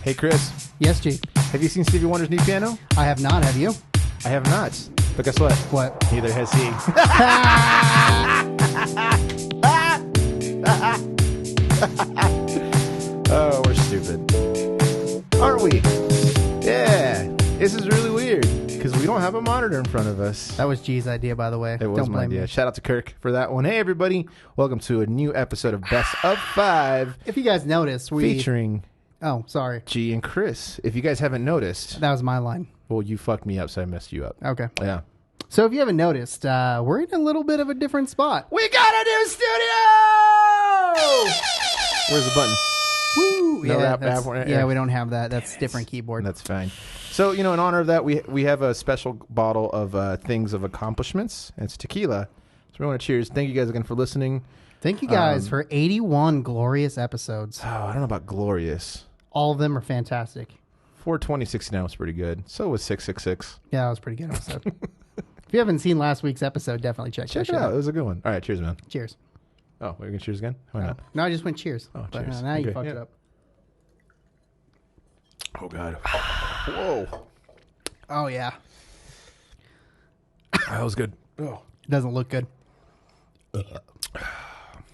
Hey, Chris. Yes, G. Have you seen Stevie Wonder's new piano? I have not. Have you? I have not. But guess what? What? Neither has he. Oh, we're stupid. Aren't we? Yeah. This is really weird because we don't have a monitor in front of us. That was G's idea, by the way. It was Don't my blame idea. me. Shout out to Kirk for that one. Hey, everybody. Welcome to a new episode of Best of 5 If you guys noticed, featuring Oh, sorry. G and Chris. If you guys haven't noticed, That was my line. well, you fucked me up, so I messed you up. Okay. Yeah. So if you haven't noticed, we're in a little bit of a different spot. We got a new studio! Where's the button? Woo! No yeah, rap that's- app- yeah, we don't have that. That's different keyboard. That's fine. So, in honor of that, we have a special bottle of things of accomplishments. And it's tequila. So we want to cheers. Thank you guys again for listening. Thank you guys for 81 glorious episodes. Oh, I don't know about glorious. All of them are fantastic. 42069 was pretty good. So was 666. Yeah, that was a pretty good episode. If you haven't seen last week's episode, definitely check Check that it shit out. It was a good one. All right, cheers, man. Cheers. Oh, we're going to cheers again? Why not? No, I just went cheers. Oh, But, cheers. now you Okay, fucked yeah. it up. Oh, God. Whoa. Oh, yeah. That was good. Oh. It doesn't look good.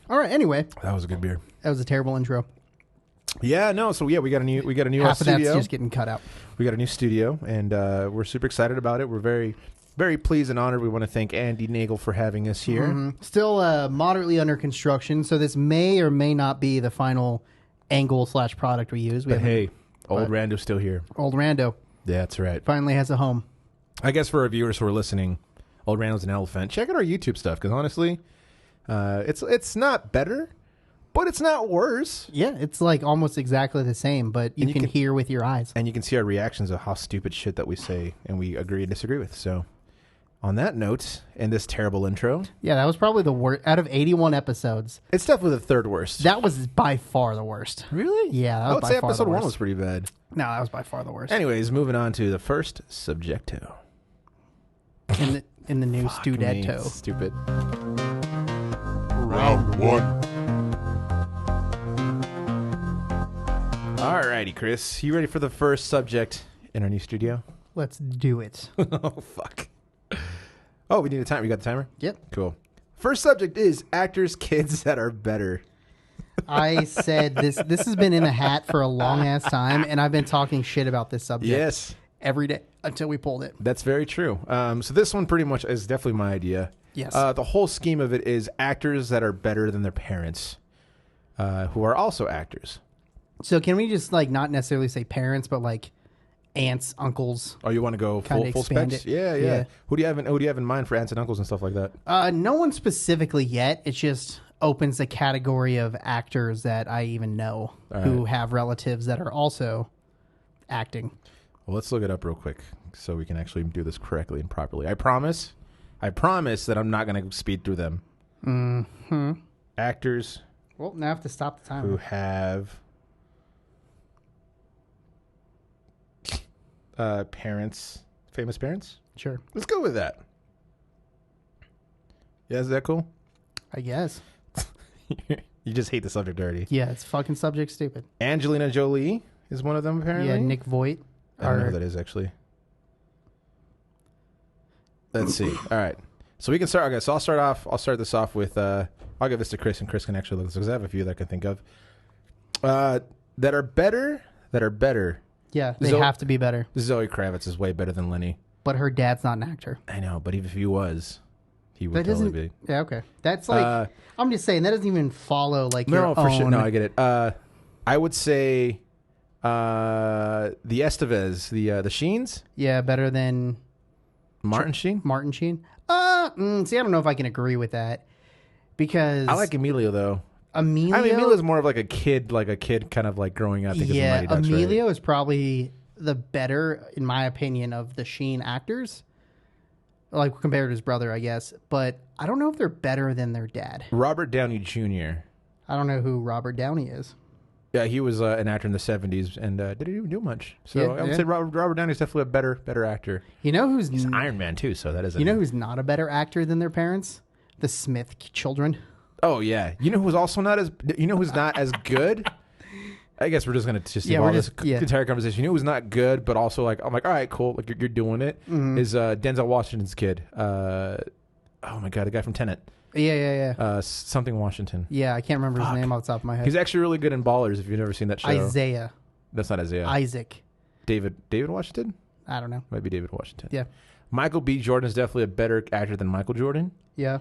All right, anyway. That was a good beer. That was a terrible intro. Yeah, no. So we got a new Half of that's studio. just getting cut out. We got a new studio, and we're super excited about it. We're very, very pleased and honored. We want to thank Andy Nagel for having us here. Mhm. Still moderately under construction, so this may or may not be the final angle/product we use. We But haven't- hey, old Rando's still here. Old Rando Yeah, that's right. finally has a home. I guess for our viewers who are listening, old Rando's an elephant. Check out our YouTube stuff because honestly, it's not better, but it's not worse. Yeah, it's like almost exactly the same, but you And you can can- hear with your eyes. And you can see our reactions of how stupid shit that we say and we agree and disagree with. So, on that note, and this terrible intro, Yeah, that was probably the worst. Out of 81 episodes, it's definitely the third worst. that was by far the worst. Really? Yeah, that I was would by say far episode the 1 worst. was pretty bad. No, that was by far the worst. Anyways, moving on to the first subjecto. In the new Fuck me, Studetto. Stupid. Round one. Alrighty, Chris. You ready for the first subject in our new studio? Let's do it. Oh, fuck. Oh, we need a timer. You got the timer? Yep. Cool. First subject is actors' kids that are better. I said this has been in the hat for a long ass time, and I've been talking shit about this subject Yes, every day until we pulled it. that's very true. So this one pretty much is definitely my idea. Yes. The whole scheme of it is actors that are better than their parents, who are also actors. So can we just like not necessarily say parents, but like aunts, uncles? Oh, you want to go Kinda full expand specs? it. Yeah. Yeah. Who do you have in mind for aunts and uncles and stuff like that? No one specifically yet. It just opens the category of actors that I even know All who right. have relatives that are also acting. Well, let's look it up real quick so we can actually do this correctly and properly. I promise that I'm not going to speed through them. Hmm. Actors Well, now I have to stop the who timer. have parents, famous parents. Sure. Let's go with that. Yeah, is that cool? I guess. You just hate the subject already. Yeah, it's fucking subject stupid. Angelina Jolie is one of them, apparently. Yeah, Nick Voigt. I don't know or- who that is, actually. Let's see. All right. So we can start. Okay, so I'll start this off with, I'll give this to Chris, and Chris can actually look this because I have a few that I can think of. That are better. Yeah, they Zo- have to be better. Zoe Kravitz is way better than Lenny. But her dad's not an actor. I know, but even if he was, he would That totally doesn't. be. Yeah, okay. That's like. I'm just saying that doesn't even follow like your No, for sure. own- No, I get it. I would say the Estevez, the Sheens, Yeah, better than Martin Sheen. Martin Sheen. See, I don't know if I can agree with that because I like Emilio though. Emilio. I mean, Emilio's more of like a kid kind of like growing up. I think Yeah, is Mighty Ducks, Emilio right? is probably the better, in my opinion, of the Sheen actors. Like compared to his brother, I guess. But I don't know if they're better than their dad. Robert Downey Jr. I don't know who Robert Downey is. Yeah, he was an actor in the 70s and didn't even do much. So Yeah, I would yeah. say Robert Downey's definitely a better actor. You know who's He's Iron Man too, so that is. you know who's not a better actor than their parents? The Smith children. Oh yeah, you know who's also not as. You know who's not as good? I guess we're just gonna just Yeah, evolve we're this just- yeah. entire conversation. You know, it was not good, but also like I'm like, all right, cool. Like you're doing it. Is Denzel Washington's kid? Oh my god, the guy from Tenet. Yeah. Something Washington. Yeah, I can't remember his name off the top of my head. He's actually really good in Ballers. If you've never seen that show, Isaiah. That's not Isaiah. Isaac. David Washington. I don't know. Might be David Washington. Yeah. Michael B. Jordan is definitely a better actor than Michael Jordan. Yeah.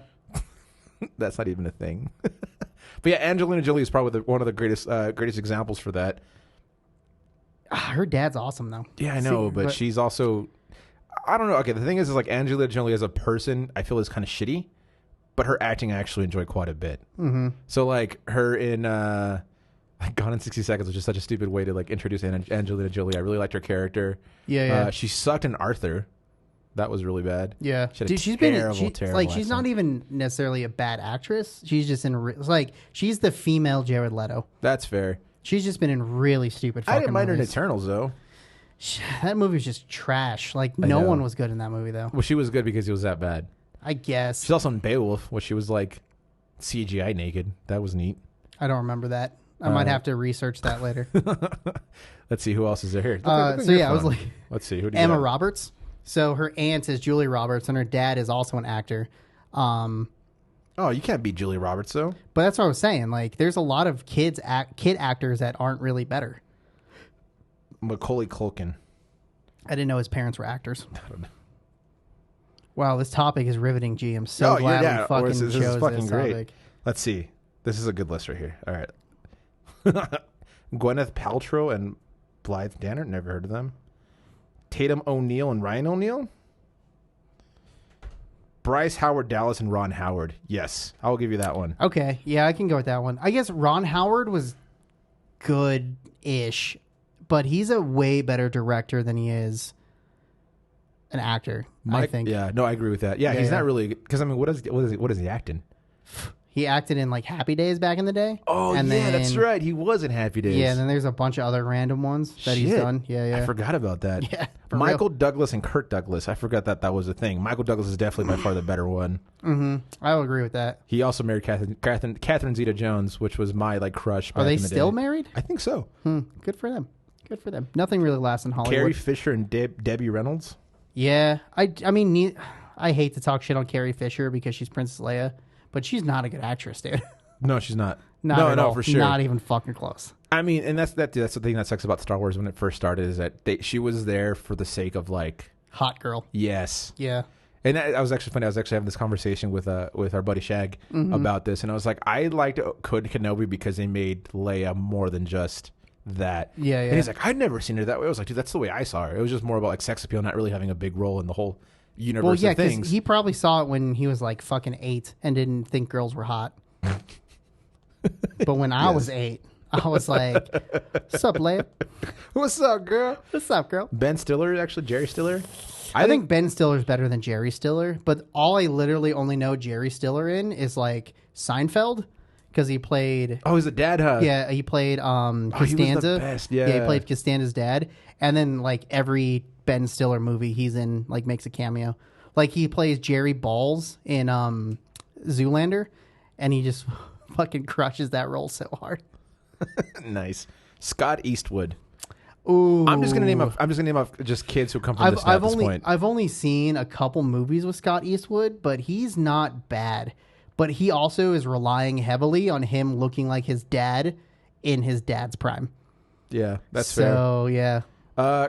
That's not even a thing. But yeah, Angelina Jolie is probably one of the greatest examples for that. Her dad's awesome though. Yeah, I know, but she's also, I don't know. Okay, the thing is like Angelina Jolie as a person, I feel is kind of shitty, but her acting I actually enjoy quite a bit. Mm-hmm. So like her in Gone in 60 Seconds, which is such a stupid way to like introduce Angelina Jolie. I really liked her character. Yeah. She sucked in Arthur. That was really bad. Yeah, she had a she's terrible like she's accent. not even necessarily a bad actress. She's just in like she's the female Jared Leto. That's fair. She's just been in really stupid. I didn't mind her in movies. Eternals though. That movie was just trash. Like I no know. one was good in that movie though. Well, she was good because it was that bad. I guess She's also in Beowulf, where she was like CGI naked. That was neat. I don't remember that. I might have to research that later. Let's see who else is there here. So yeah, I was like let's see who do you Emma got? Roberts. So her aunt is Julie Roberts, and her dad is also an actor. Oh, you can't beat Julia Roberts though. But that's what I was saying. Like, there's a lot of kid actors that aren't really better. Macaulay Culkin. I didn't know his parents were actors. I don't know. Wow, this topic is riveting. G, I'm so glad we fucking this chose is fucking this great. topic. Let's see. This is a good list right here. All right. Gwyneth Paltrow and Blythe Danner. Never heard of them. Tatum O'Neal and Ryan O'Neal. Bryce Howard Dallas and Ron Howard. Yes, I will give you that one. Okay, yeah, I can go with that one. I guess Ron Howard was good-ish, but he's a way better director than he is an actor. I think. Yeah, no, I agree with that. Yeah, he's not really because I mean, what is he acting? He acted in like Happy Days back in the day. Oh, and yeah, that's right. He was in Happy Days. Yeah, and then there's a bunch of other random ones that he's done. Yeah. I forgot about that. Yeah, for Michael Douglas and Kirk Douglas. I forgot that was a thing. Michael Douglas is definitely by far the better one. Mm-hmm. I will agree with that. He also married Catherine Zeta-Jones, which was my like crush. Are they back in the still day. married? I think so. Good for them. Good for them. Nothing really lasts in Hollywood. Carrie Fisher and Debbie Reynolds. Yeah, I mean, I hate to talk shit on Carrie Fisher because she's Princess Leia, but she's not a good actress, dude. No, she's not. Not no, at all. for sure. Not even fucking close. I mean, and that's the thing that sucks about Star Wars when it first started is that she was there for the sake of like Hot girl. yes. Yeah. And that was actually funny. I was actually having this conversation with our buddy Shag about this, and I was like, I liked Kenobi because they made Leia more than just that. Yeah. And he's like, I'd never seen her that way. I was like, dude, that's the way I saw her. It was just more about like sex appeal, not really having a big role in the whole universe Well, yeah, of because things. he probably saw it when he was like fucking 8 and didn't think girls were hot. But when I was 8, I was like, "What's up, Leia? What's up, girl? What's up, girl?" Ben Stiller, actually, Jerry Stiller. I think Ben Stiller's better than Jerry Stiller, but all I literally only know Jerry Stiller in is like Seinfeld because he played. Oh, he's a dad, huh? Yeah, he played he was the Costanza. best, he yeah. played Costanza's dad, and then like every Ben Stiller movie he's in, like makes a cameo. Like he plays Jerry Balls in Zoolander, and he just fucking crushes that role so hard. Nice. Scott Eastwood. Ooh, I'm just gonna name off just kids who come from this at this point. I've only seen a couple movies with Scott Eastwood, but he's not bad. But he also is relying heavily on him looking like his dad in his dad's prime. Yeah, that's fair. So yeah,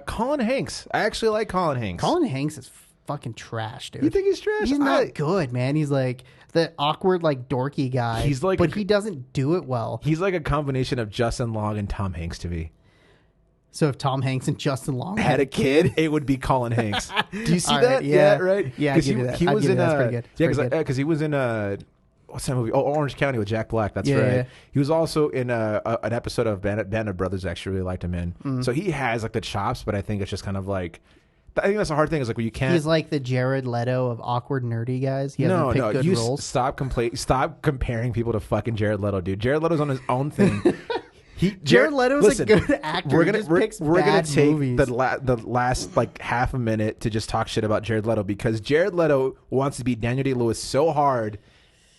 Colin Hanks. I actually like Colin Hanks. Colin Hanks is fucking trash, dude. You think he's trash? He's not good, man. He's like the awkward, like dorky guy. He's like but he doesn't do it well. He's like a combination of Justin Long and Tom Hanks to me. So if Tom Hanks and Justin Long Had a kid, it would be Colin Hanks. Do you see All that? right, yeah. Right. Yeah, I'd 'Cause give you that. He I'd was give you in. that. That's pretty good. That's pretty good. Because he was in. What's that movie? Oh, Orange County with Jack Black. That's Yeah, right. yeah. He was also in an episode of Band of Brothers. I actually really liked him in. Mm. So he has like the chops, but I think it's just kind of like. I think that's the hard thing is like when you can't. He's like the Jared Leto of awkward nerdy guys. He hasn't picked good you roles. stop comparing people to fucking Jared Leto, dude. Jared Leto's on his own thing. Jared Leto's a good actor. We're He gonna just picks bad take movies. the last like half a minute to just talk shit about Jared Leto because Jared Leto wants to be Daniel Day-Lewis so hard,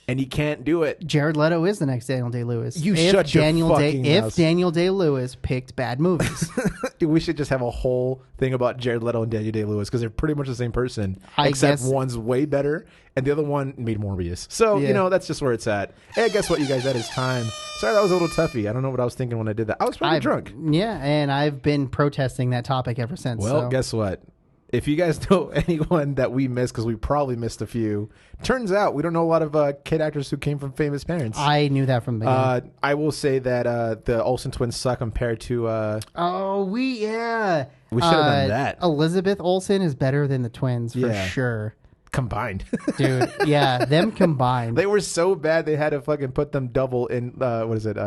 and he can't do it. Jared Leto is the next Daniel Day-Lewis. You shut your fucking mouth. If Daniel Day-Lewis picked bad movies. Dude, we should just have a whole thing about Jared Leto and Daniel Day-Lewis because they're pretty much the same person, except one's way better and the other one made Morbius. So, that's just where it's at. Hey, guess what, you guys? That is time. Sorry, that was a little toughy. I don't know what I was thinking when I did that. I was probably drunk. Yeah, and I've been protesting that topic ever since. Well, guess what? If you guys know anyone that we missed, because we probably missed a few, turns out we don't know a lot of kid actors who came from famous parents. I knew that from the beginning. I will say that the Olsen twins suck compared to... we should have done that. Elizabeth Olsen is better than the twins, for sure. Combined. Dude, yeah, them combined. They were so bad they had to fucking put them double in... what is it?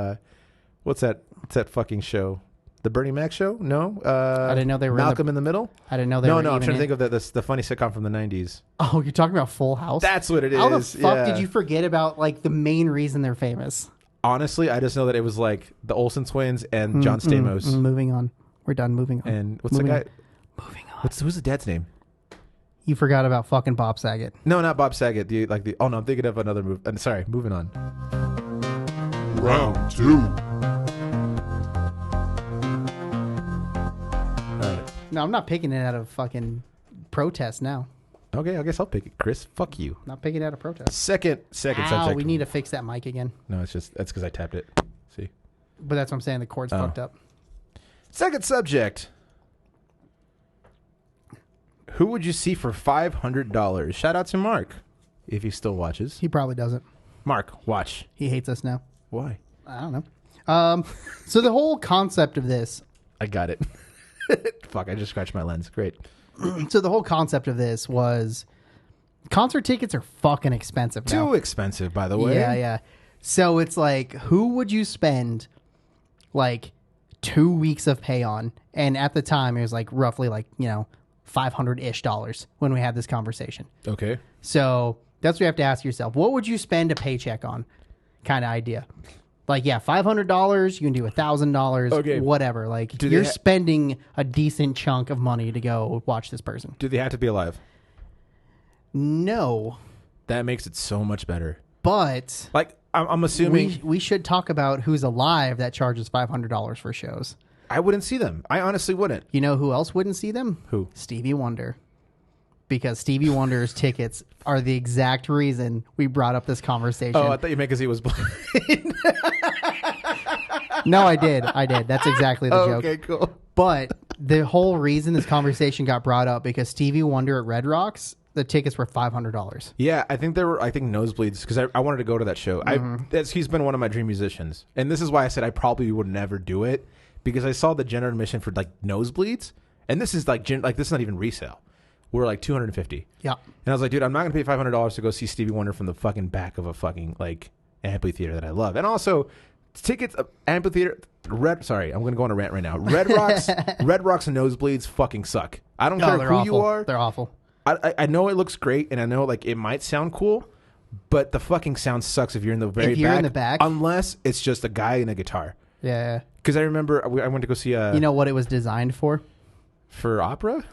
What's that fucking show? The Bernie Mac show? No. I didn't know they were Malcolm in the Middle. I didn't know they were. No. I'm trying to think of the funny sitcom from the 90s. Oh, you're talking about Full House? That's what it is. How the fuck did you forget about the main reason they're famous? Honestly, I just know that it was the Olsen twins and John Stamos. Moving on. We're done. Moving on. And what's the guy? Moving on. Who's the dad's name? You forgot about fucking Bob Saget. No, not Bob Saget. Oh no, I'm thinking of another movie. Sorry, moving on. Round 2. No, I'm not picking it out of fucking protest now. Okay, I guess I'll pick it. Chris, fuck you. Not picking it out of protest. Second subject. We need to fix that mic again. No, that's because I tapped it. See? But that's what I'm saying. The cord's fucked up. Second subject. Who would you see for $500? Shout out to Mark, if he still watches. He probably doesn't. Mark, watch. He hates us now. Why? I don't know. So the whole concept of this... I got it. Fuck, I just scratched my lens. Great. So the whole concept of this was concert tickets are fucking expensive now. Too expensive, by the way. Yeah. So it's who would you spend 2 weeks of pay on? And at the time, it was roughly $500-ish when we had this conversation. Okay. So that's what you have to ask yourself. What would you spend a paycheck on? Kind of idea. $500, you can do $1,000, okay. Whatever. You're spending a decent chunk of money to go watch this person. Do they have to be alive? No. That makes it so much better. But I'm assuming we should talk about who's alive that charges $500 for shows. I wouldn't see them. I honestly wouldn't. You know who else wouldn't see them? Who? Stevie Wonder. Because Stevie Wonder's tickets are the exact reason we brought up this conversation. Oh, I thought you meant because he was blind. No, I did. That's exactly the joke. Okay, cool. But the whole reason this conversation got brought up because Stevie Wonder at Red Rocks, the tickets were $500. Yeah, I think nosebleeds because I wanted to go to that show. He's been one of my dream musicians, and this is why I said I probably would never do it because I saw the general admission for nosebleeds, and this is this is not even resale. We're $250. Yeah, and I was like, dude, I'm not gonna pay $500 to go see Stevie Wonder from the fucking back of a fucking amphitheater that I love, and also tickets amphitheater. Sorry, I'm gonna go on a rant right now. Red Rocks and nosebleeds fucking suck. I don't care who you are. They're awful. I know it looks great, and I know it might sound cool, but the fucking sound sucks if you're in the very back. In the back, unless it's just a guy and a guitar. Yeah. Because I remember I went to go see you know what it was designed for? For opera,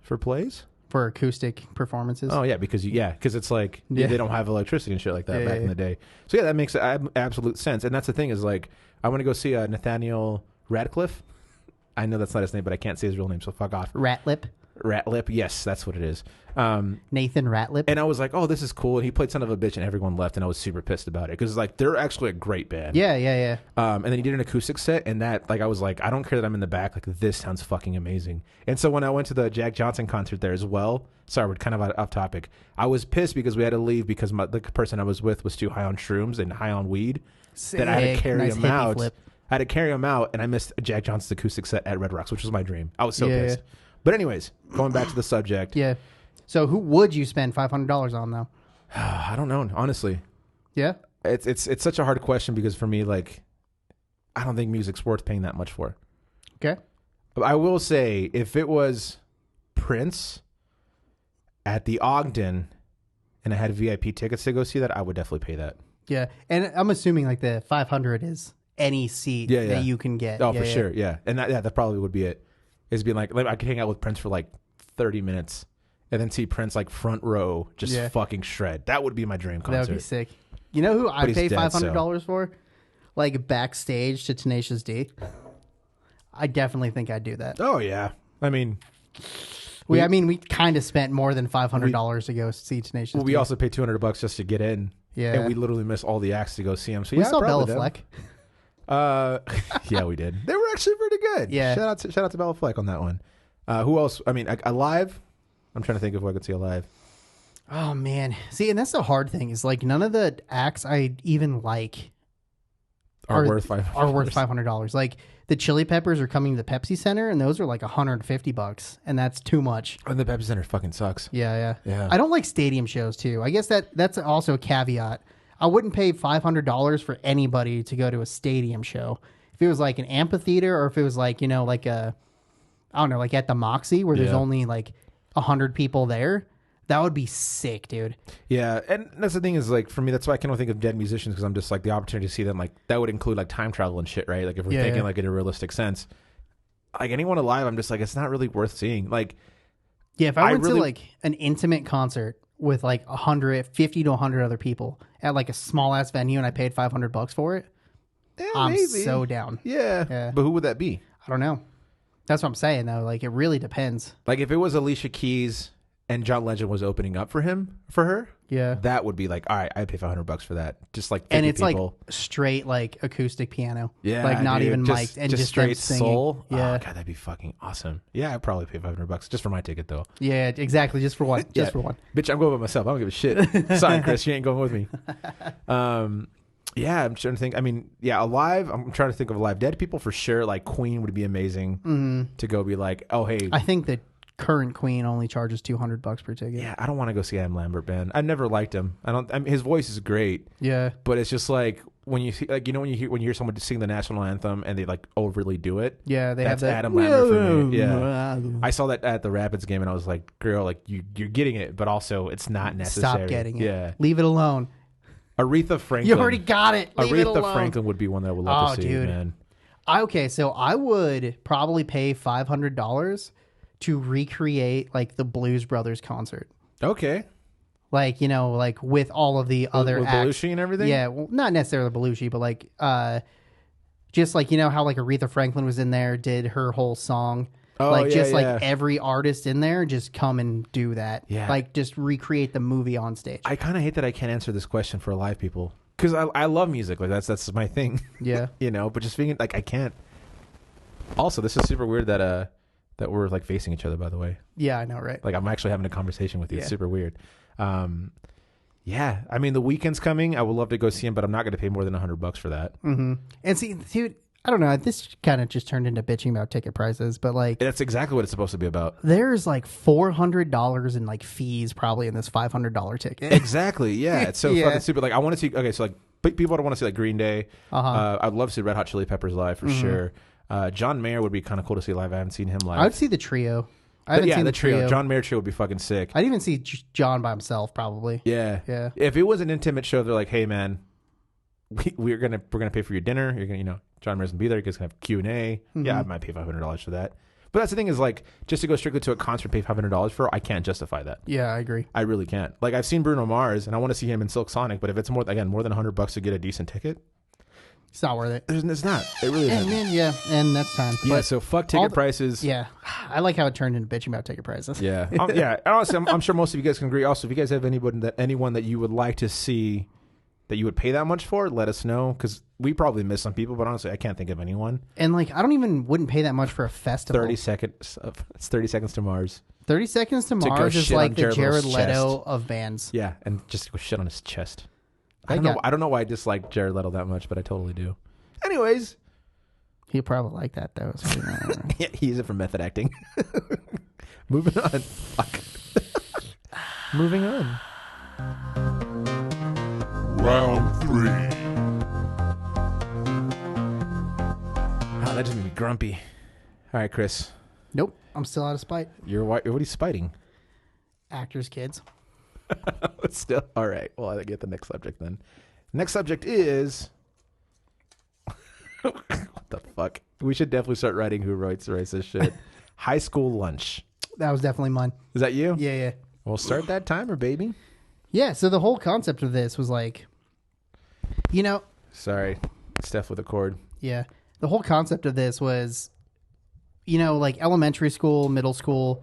for plays, for acoustic performances. Oh yeah, because it's they don't have electricity and shit like that back in the day. So yeah, that makes absolute sense. And that's the thing is I want to go see Nathaniel Radcliffe. I know that's not his name, but I can't say his real name, so fuck off. Ratlip, yes, that's what it is. Nathan Ratlip. And I was like, oh, this is cool. And he played Son of a Bitch, and everyone left, and I was super pissed about it because they're actually a great band. Yeah. And then he did an acoustic set, and that I was like, I don't care that I'm in the back. This sounds fucking amazing. And so when I went to the Jack Johnson concert there as well, sorry, we're kind of off topic. I was pissed because we had to leave because the person I was with was too high on shrooms and high on weed. Sick. That I had to carry him out. Flip. I had to carry him out, and I missed Jack Johnson's acoustic set at Red Rocks, which was my dream. I was so pissed. But anyways, going back to the subject. Yeah. So who would you spend $500 on though? I don't know, honestly. Yeah. It's such a hard question because for me, I don't think music's worth paying that much for. Okay. But I will say, if it was Prince at the Ogden and I had VIP tickets to go see that, I would definitely pay that. Yeah. And I'm assuming the 500 is any seat that you can get. Oh, for sure. Yeah. And that probably would be it. Is being I could hang out with Prince for 30 minutes and then see Prince front row just fucking shred. That would be my dream concert. That would be sick. You know who I he's pay dead, $500 for? Like backstage to Tenacious D. I definitely think I'd do that. Oh yeah. I mean, we kind of spent more than $500 to go see Tenacious D. We also paid $200 just to get in. Yeah. And we literally missed all the acts to go see them. So we yeah, saw Bella them. Fleck. Yeah, we did. They were actually pretty good. Yeah. Shout out to Bella Fleck on that one. Who else? I mean, alive. I'm trying to think of who I could see alive. Oh man. See, and that's the hard thing is like none of the acts I even like are worth $500. Like the Chili Peppers are coming to the Pepsi Center, and those are like $150, and that's too much. And the Pepsi Center fucking sucks. Yeah. Yeah. I don't like stadium shows too. I guess that's also a caveat. I wouldn't pay $500 for anybody to go to a stadium show. If it was like an amphitheater, or if it was like like a, I don't know, like at the Moxie where there's only like 100 people there. That would be sick, dude. Yeah, and that's the thing is, like, for me, that's why I can only think of dead musicians, because I'm just like, the opportunity to see them, like, that would include like time travel and shit, right? Like, if we're thinking like in a realistic sense, like anyone alive, I'm just like, it's not really worth seeing. Like, yeah, if I went to like an intimate concert with like 50 to 100 other people at like a small ass venue, and I paid $500 for it, I'm maybe. so down. Yeah, but who would that be? I don't know. That's what I'm saying though. Like, it really depends. Like, if it was Alicia Keys and John Legend was opening up for her, yeah, that would be like, all right, I'd pay $500 for that. Just like 50 and it's people. like straight like acoustic piano, yeah, like not dude, even mic'd, and just straight them singing. soul. Yeah, oh, god, that'd be fucking awesome. Yeah, I'd probably pay $500 just for my ticket though. Yeah, exactly, just for one, just for one. Bitch, I'm going by myself. I don't give a shit. Sorry, Chris, you ain't going with me. Yeah, I'm trying to think. I mean, yeah, alive. I'm trying to think of alive. Dead people for sure. Like Queen would be amazing to go be like, oh hey. I think the current Queen only charges $200 per ticket. Yeah, I don't want to go see Adam Lambert, man. I never liked him. I mean, his voice is great. Yeah, but it's just like when you see, like, when you hear someone sing the national anthem and they like overly do it. Yeah, that's have that. Adam Lambert for me. Yeah, I saw that at the Rapids game and I was like, girl, like you're getting it, but also it's not necessary. Stop getting it. Yeah, leave it alone. Aretha Franklin. You already got it. Leave it alone. Aretha Franklin would be one that I would love to see, dude. man. Okay, so I would probably pay $500 to recreate like the Blues Brothers concert. Okay. Like, like with all of the other with acts. Belushi and everything? Yeah, well, not necessarily Belushi, but like just like how like Aretha Franklin was in there, did her whole song. Oh, like yeah, just yeah. like every artist in there just come and do that. Yeah. Like just recreate the movie on stage. I kind of hate that I can't answer this question for live people because I love music. Like that's my thing. Yeah. But just being like I can't. Also, this is super weird that we're like facing each other, by the way. Yeah, I know, right? Like I'm actually having a conversation with you. Yeah. It's super weird. Yeah, I mean the weekend's coming. I would love to go see him, but I'm not going to pay more than $100 for that. Mm-hmm. And see, dude, I don't know. This kind of just turned into bitching about ticket prices, but like That's exactly what it's supposed to be about. there's like $400 in like fees probably in this $500 ticket. Exactly. Yeah, it's so Yeah. fucking stupid. Like I want to see. Okay, so like people don't want to see like Green Day. I'd love to see Red Hot Chili Peppers live for sure. John Mayer would be kind of cool to see live. I haven't seen him live. I would see the trio. I haven't seen the trio. John Mayer trio would be fucking sick. I'd even see John by himself probably. Yeah. Yeah. If it was an intimate show, they're like, hey man, we're gonna pay for your dinner. You're gonna John Mayer's gonna be there. You guys gonna have Q&A. Yeah, I might pay $500 for that. But that's the thing is like just to go strictly to a concert, pay $500 for. I can't justify that. Yeah, I agree. I really can't. Like I've seen Bruno Mars and I want to see him in Silk Sonic, but if it's more than $100 to get a decent ticket, it's not worth it. it's not. It really And isn't. then, and that's time. Yeah, But so fuck ticket prices. yeah, I like how it turned into bitching about ticket prices. Yeah. Yeah. And honestly, I'm sure most of you guys can agree. Also, if you guys have anyone that you would like to see that you would pay that much for, let us know because we probably miss some people. But honestly, I can't think of anyone. And like, I wouldn't pay that much for a festival. 30 seconds. It's 30 Seconds to Mars. 30 Seconds to go Mars is shit like on the Jared Jared Leto's Leto chest. of bands. Yeah, and just go shit on his chest. I don't know why I dislike Jared Leto that much, but I totally do. Anyways, He probably like that though. So, yeah, he used it for method acting. Moving on. Fuck. Moving on. Round 3. Oh, that just made me grumpy. All right, Chris. Nope, I'm still out of spite. What are you spiting? Actors' kids. Still all right. Well, I get the next subject then. Next subject is what the fuck? We should definitely start writing who writes this shit. High school lunch. That was definitely mine. Is that you? Yeah. Well, start that timer, baby. Yeah, so the whole concept of this was like, You know, Sorry, Steph with a cord. yeah. The whole concept of this was, you know, like elementary school, middle school.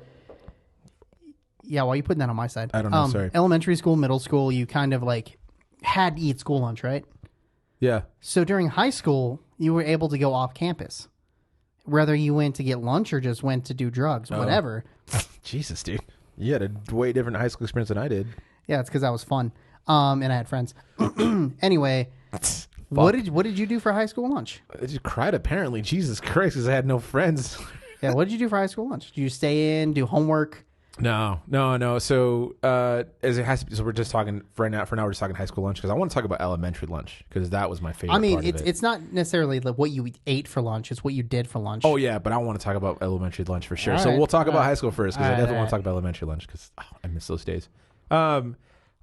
Yeah, why are you putting that on my side? I don't know, sorry. Elementary school, middle school, you kind of like had to eat school lunch, right? Yeah. So during high school, you were able to go off campus. Whether you went to get lunch or just went to do drugs, whatever. Jesus, dude. You had a way different high school experience than I did. Yeah, it's because I was fun. And I had friends. Anyway, what did you do for high school lunch? I just cried, apparently. Jesus Christ, because I had no friends. Yeah, what did you do for high school lunch? Did you stay in, do homework? No. So, as it has to be, so we're just talking for now. We're just talking high school lunch because I want to talk about elementary lunch because that was my favorite. I mean, part of it. it's not necessarily like what you ate for lunch; it's what you did for lunch. Oh yeah, but I want to talk about elementary lunch for sure. All So right. we'll talk about All high school first because I right. definitely want to talk about elementary lunch because I miss those days.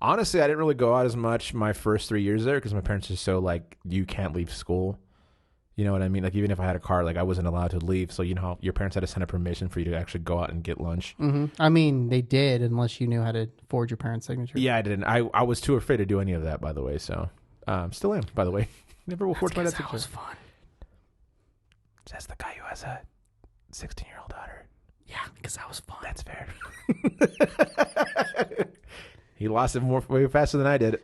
Honestly, I didn't really go out as much my first 3 years there because my parents are so like you can't leave school. You know what I mean? Like even if I had a car, like I wasn't allowed to leave. So you know how your parents had to send a permission for you to actually go out and get lunch. Mm-hmm. I mean, they did unless you knew how to forge your parents' signature. Yeah, I didn't. I was too afraid to do any of that, by the way. So still am, by the way. Never will forge my dad's That was signature. fun. Says the guy who has a 16-year-old daughter. Yeah, because that was fun. That's fair. He lost it way faster than I did.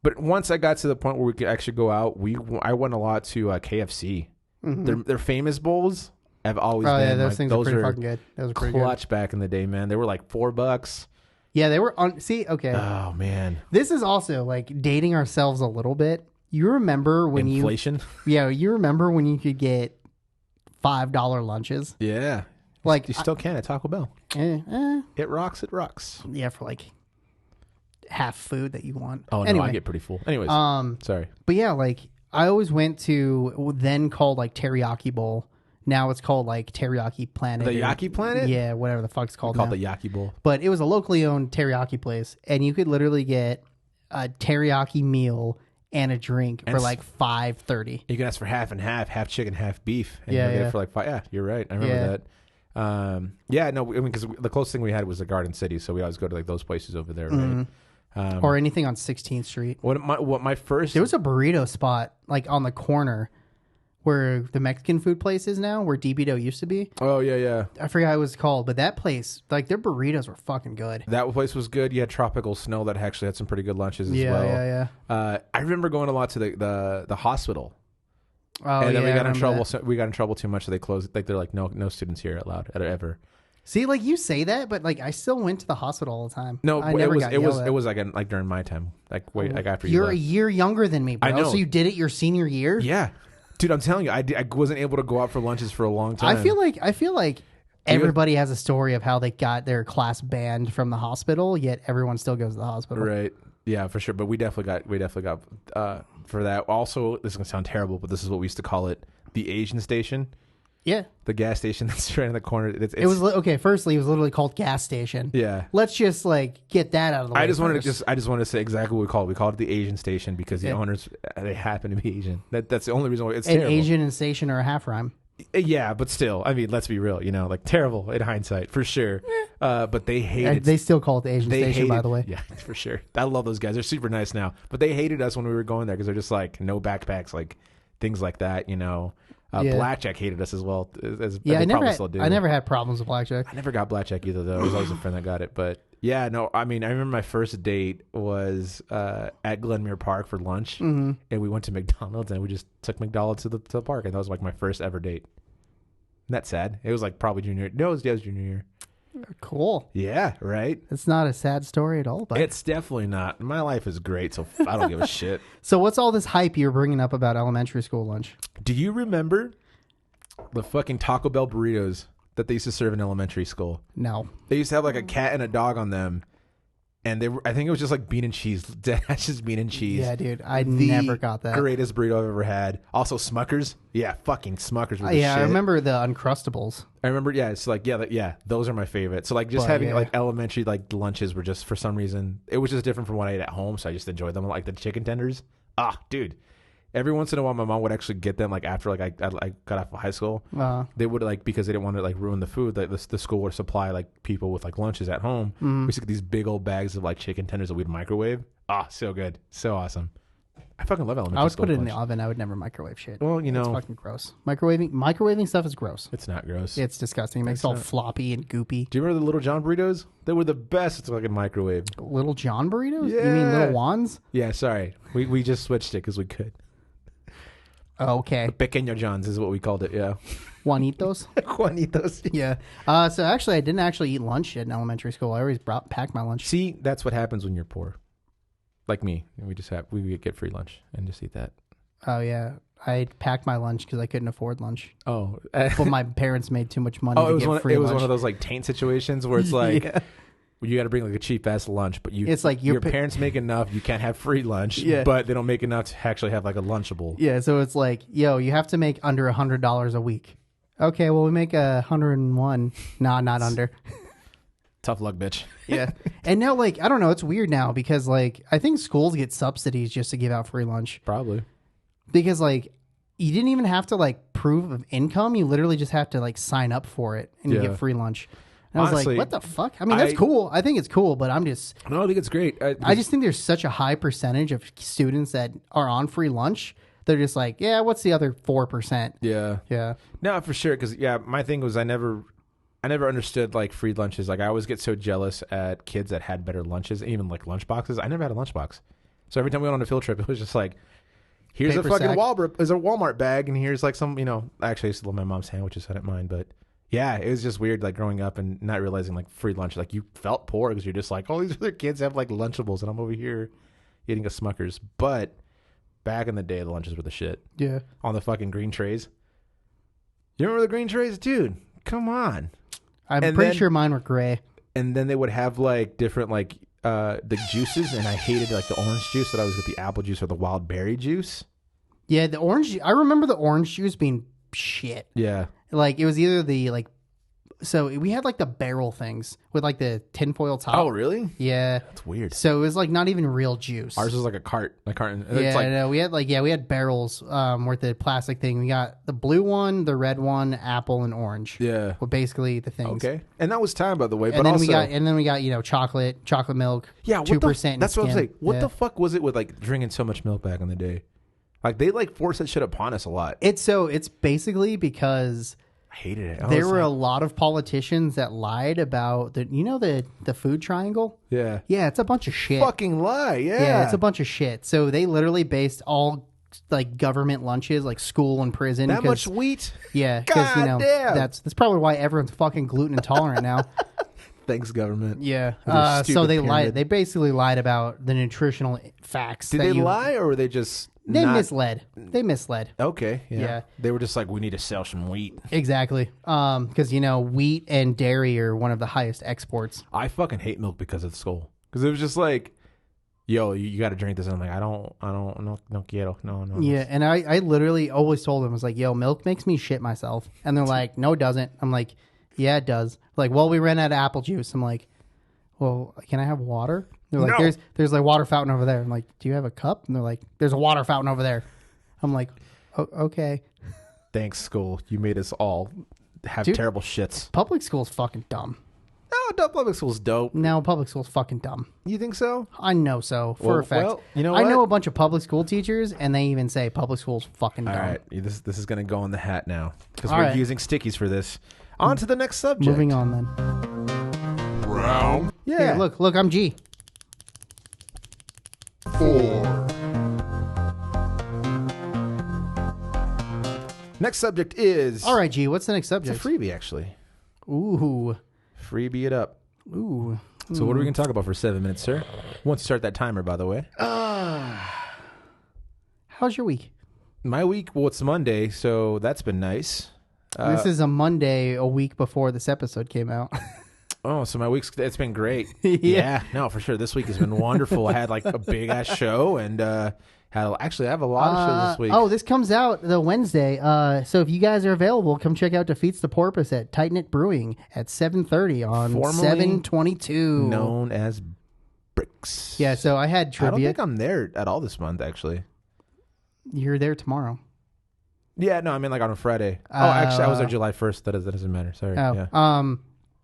But once I got to the point where we could actually go out, I went a lot to KFC. Mm-hmm. Their famous bowls have always Oh been yeah, those like, things are pretty fucking good. Those are pretty clutch good. back in the day, man. They were like $4. Yeah, they were on. See, okay, Oh man, this is also like dating ourselves a little bit. You remember when inflation. you remember when you could get $5 lunches? Yeah, Like you still can at Taco Bell. It rocks. It rocks. yeah, for like half food that you want. Oh no, anyway, I get pretty full. Anyways, sorry. but yeah, like I always went to then called like Teriyaki Bowl. Now it's called like Teriyaki Planet. The Yaki Planet? Yeah, whatever the fuck it's called. Called now. the Yaki Bowl. But it was a locally owned teriyaki place, and you could literally get a teriyaki meal and a drink for like $5.30. You can ask for half and half chicken, half beef, and Yeah, you'll get yeah. it for like $5. Yeah, you're right. I remember that. Yeah, no, I mean, because the closest thing we had was the Garden City, so we always go to like those places over there, right? Or anything on 16th Street. What my first There was a burrito spot like on the corner where the Mexican food place is now, where DBdo used to be. Oh yeah. I forgot what it was called, but that place, like their burritos were fucking good. That place was good. You had Tropical Snow that actually had some pretty good lunches as well. Yeah. I remember going a lot to the hospital. Oh, And then yeah, we I got in remember trouble. that. So we got in trouble too much, so they closed. Like they're like, no students here allowed ever. See, like you say that, but like I still went to the hospital all the time. No, I never got it was yelled at. it was like during my time, like after you You're left. a year younger than me, bro. I know. So you did it your senior year. Yeah, dude, I'm telling you, I wasn't able to go out for lunches for a long time. I feel like everybody has a story of how they got their class banned from the hospital, yet everyone still goes to the hospital. Right. Yeah, for sure. But we definitely got for that. Also, this is gonna sound terrible, but this is what we used to call it: the Asian station, Yeah. the gas station that's right in the corner. It's, It was okay. Firstly, it was literally called gas station. Yeah. Let's just like get that out of the way. I just wanted first. to say exactly what we called it. We called it the Asian station because the Yeah. owners they happen to be Asian. That's the only reason why it's an terrible. Asian and station are a half rhyme. Yeah, but still, I mean, let's be real. You know, like terrible in hindsight for sure. But they hated. They still call it the Asian They station, by hated- the way. Yeah, for sure. I love those guys. They're super nice now. But they hated us when we were going there because they're just like no backpacks, like things like that. You know, Yeah. Blackjack hated us as well. As Yeah, they I probably still do. never had problems with blackjack. I never got Blackjack either, though. There was always a friend that got it. But yeah, no, I mean, I remember my first date was at Glenmere Park for lunch, and we went to McDonald's, and we just took McDonald's to the park, and that was like my first ever date. Isn't that sad? It was like probably junior. No, it was junior year. Cool. Yeah, right. It's not a sad story at all. But It's definitely not. My life is great, so I don't give a shit. so what's all this hype you're bringing up about elementary school lunch? Do you remember the fucking Taco Bell burritos that they used to serve in elementary school? No. They used to have like a cat and a dog on them, and I think it was just like bean and cheese. That's just bean and cheese. Yeah, dude. I The never got that. Greatest burrito I've ever had. Also Smuckers. Yeah, fucking Smuckers were the Yeah, shit. I remember the Uncrustables. I remember. Yeah, it's like yeah, those are my favorite. So like just But, having yeah. like elementary like lunches were just for some reason it was just different from what I ate at home. So I just enjoyed them. Like the chicken tenders. Ah, dude. Every once in a while, my mom would actually get them like after like I got off of high school. They would like because they didn't want to like ruin the food. Like the school would supply like people with like lunches at home. We used to get these big old bags of like chicken tenders that we'd microwave. Ah, so good, so awesome. I fucking love elementary I would school put it in lunch. the oven. I would never microwave shit. Well, you It's know, fucking gross. Microwaving stuff is gross. it's not gross. It's disgusting. It makes it all floppy and goopy. Do you remember the Little John burritos? They were the best. It's like a microwave. Little John burritos? You Yeah. mean Little Juans? Yeah, sorry. We just switched it because we could. Oh, okay. Pequeño Johns is what we called it, yeah. Juanitos? Juanitos. Yeah. So actually, I didn't actually eat lunch in elementary school. I always packed my lunch. See, that's what happens when you're poor. Like me. We get free lunch and just eat that. Oh, yeah. I packed my lunch because I couldn't afford lunch. Oh. But my parents made too much money it to was get free it was lunch. one of those like taint situations where it's like Yeah. you got to bring like a cheap ass lunch, but It's like your parents make enough, you can't have free lunch, Yeah. but they don't make enough to actually have like a Lunchable. Yeah, so it's like, yo, you have to make under $100 a week. Okay, well, we make 101. Nah, not under. Tough luck, bitch. Yeah. And now, like, I don't know, it's weird now because, like, I think schools get subsidies just to give out free lunch. Probably. Because, like, you didn't even have to, like, prove of income. You literally just have to, like, sign up for it and you Yeah. get free lunch. And I was Honestly, like, what the fuck? I mean, that's cool. I think it's cool, but I'm just... No, I think it's great. I just think there's such a high percentage of students that are on free lunch. They're just like, yeah, what's the other 4%? Yeah. Yeah. No, for sure. Because my thing was I never understood like free lunches. Like I always get so jealous at kids that had better lunches, even like lunch boxes. I never had a lunchbox, so every time we went on a field trip, it was just like, here's Paper a fucking sack. Walmart bag, and here's like some, actually I used to love my mom's sandwiches. I didn't mind, but yeah, it was just weird like growing up and not realizing like free lunch. Like you felt poor because you're just like, oh, these other kids have like Lunchables, and I'm over here eating a Smucker's. But back in the day, the lunches were the shit. Yeah. On the fucking green trays. You remember the green trays, dude? Come on. I'm And pretty then- sure mine were gray. And then they would have like different like the juices, and I hated like the orange juice. That I always get the apple juice or the wild berry juice. Yeah, the orange. I remember the orange juice being shit. Yeah. Like it was either the like. So we had like the barrel things with like the tinfoil top. Oh, really? Yeah. That's weird. So it was like not even real juice. Ours was like a carton. Yeah, It's like, no, we had barrels with the plastic thing. We got the blue one, the red one, apple, and orange. yeah. Were basically the things. Okay. And that was time, by the way. And but then also, we got chocolate milk. yeah, what 2%. That's what I'm saying. What Yeah. the fuck was it with like drinking so much milk back in the day? Like they like forced that shit upon us a lot. It's basically because I hated it. there were a lot of politicians that lied about the food triangle. yeah. Yeah, it's a bunch of shit. Fucking lie. Yeah. Yeah, it's a bunch of shit. So they literally based all like government lunches, like school and prison. that much wheat. Yeah, because God damn. that's probably why everyone's fucking gluten intolerant now. Thanks, government. Yeah. With their So stupid they pyramid. lied. They basically lied about the nutritional facts. Did they lie or were they just They not- misled. They misled. Okay. Yeah. Yeah. They were just like, we need to sell some wheat. Exactly. Because wheat and dairy are one of the highest exports. I fucking hate milk because of school. Because it was just like, yo, you got to drink this. And I'm like, no quiero. No. Yeah, and I literally always told them, I was like, yo, milk makes me shit myself. And they're like, no, it doesn't. I'm like, yeah, it does. Like, well, we ran out of apple juice. I'm like, well, can I have water? They're like, No. there's like water fountain over there. I'm like, do you have a cup? And they're like, there's a water fountain over there. I'm like, okay. Thanks, school. You made us all have Dude. terrible shits. Public school's fucking dumb. No, public school's dope. No, public school's fucking dumb. You think so? I know so for a fact. Well, you know I what? know a bunch of public school teachers, and they even say public school's fucking dumb. All right. This is going to go in the hat now. Because All we're right. using stickies for this. On to the next subject. Moving on then. Round Yeah. Here, look, I'm G. 4. Next subject is... All right, G. What's the next It's a subject? freebie, actually. Ooh. Freebie it up. Ooh. So what are we going to talk about for 7 minutes, sir? Once you start that timer, by the way. How's your week? My week, well, it's Monday, so that's been nice. This is a Monday, a week before this episode came out. Oh, so my week's, it's been great. Yeah. No, for sure. This week has been wonderful. I had like a big ass show and I have a lot of shows this week. Oh, this comes out the Wednesday. So if you guys are available, come check out Defeats the Porpoise at Tight Knit Brewing at 7:30 on Formerly 7/22. Known as Bricks. Yeah, so I had I don't trivia. think I'm there at all this month, actually. You're there tomorrow. Yeah, no, I mean like on a Friday. Actually, I was there July 1st. That doesn't matter. Sorry. Oh, Yeah.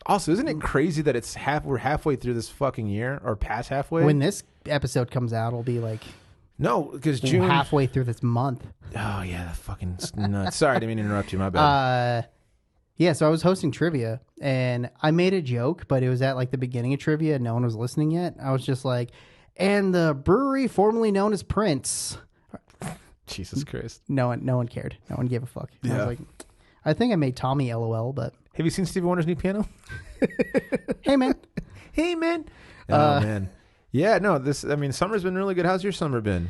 Also, isn't it crazy that we're halfway through this fucking year or past halfway? when this episode comes out, it'll be like No, because We're June. halfway through this month. Oh yeah, fucking nuts. Sorry, I didn't mean to interrupt you. My bad. Yeah, so I was hosting trivia, and I made a joke, but it was at like the beginning of trivia, and no one was listening yet. I was just like, and the brewery formerly known as Prince. Jesus Christ. No one cared. No one gave a fuck. I Yeah. was like, I think I made Tommy LOL, but Have you seen Stevie Wonder's new piano? hey, man. Hey, man. Oh, man. Yeah, no, summer's been really good. How's your summer been?